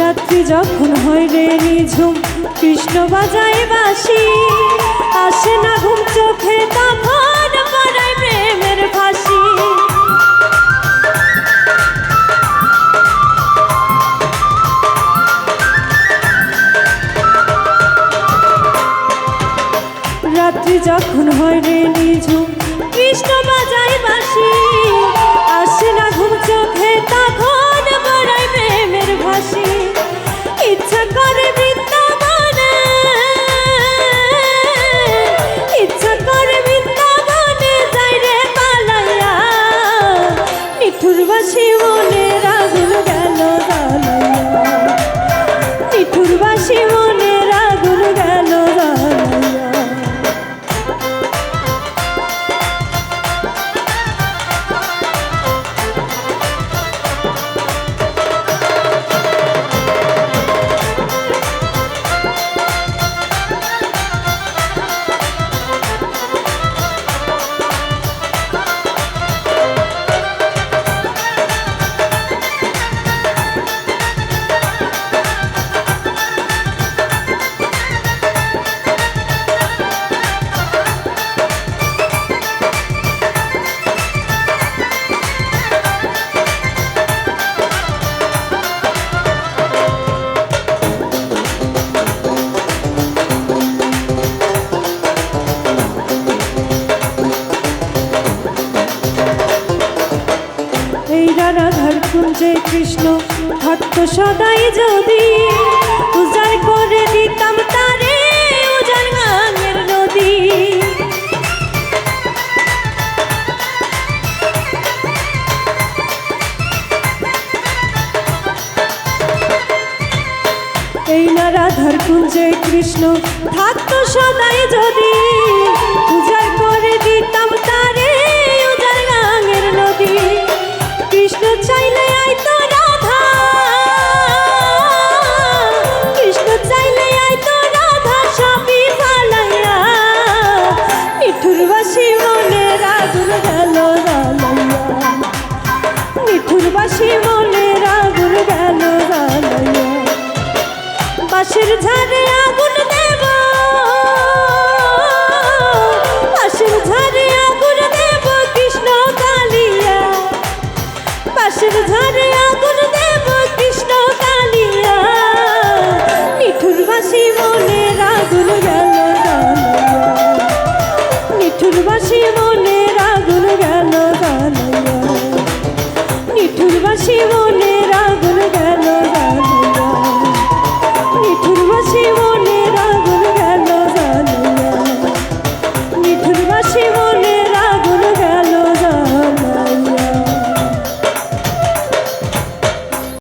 রাত্রি যখন হয় রে নিঝুম কৃষ্ণ বাজায় বাঁশি, আসে না ঘুম চোখে তখন পড়ায় প্রেমের ফাঁসি। রাত্রি যখন হয় রে নিঝুম কৃষ্ণ বাজায় বাঁশি, আসে না ঘুম চোখে তখন পড়ায় প্রেমের ফাঁসি। ইচ্ছা করে বৃন্দাবনে, ইচ্ছা করে বৃন্দাবনে যাই রে পালাইয়া, নিঠুর বাসি মনের আগুন গেল জ্বালাইয়া, নিঠুর বাসি মনের আগুন গেল জ্বালাইয়া। রাধার কুঞ্জে কৃষ্ণ থাকতো সদাই যদি, উজাড় করে দিতাম তারে উজাড় গাঙের নদী। এই না রাধার কুঞ্জে কৃষ্ণ থাকতো সদাই যদি, উজাড় করে দিতাম তারে উজাড় গাঙের নদী। কৃষ্ণ চাইলে আইতো রাধা, কৃষ্ণ চাইলে আইতো রাধা সবই ফালাইয়া, নিঠুর বাসি মনের আগুন গেল জ্বালাইয়া, নিঠুর বাসি মনের আগুন গেল জ্বালাইয়া। বাঁশের ঝাড়ে আগুন দেব, বাঁশের ঝাড়ে আগুন দেব কৃষ্ণ কালিয়া, বাঁশের ঝাড়ে আগুন দেব কৃষ্ণ কালিয়া, নিঠুর বাসি মনের আগুন গেল জ্বালাইয়া, নিঠুর বাসি মনের আগুন গেল জ্বালাইয়া, নিঠুর বাসি মনের আগুন গেল জ্বালাইয়া, নিঠুর বাসি।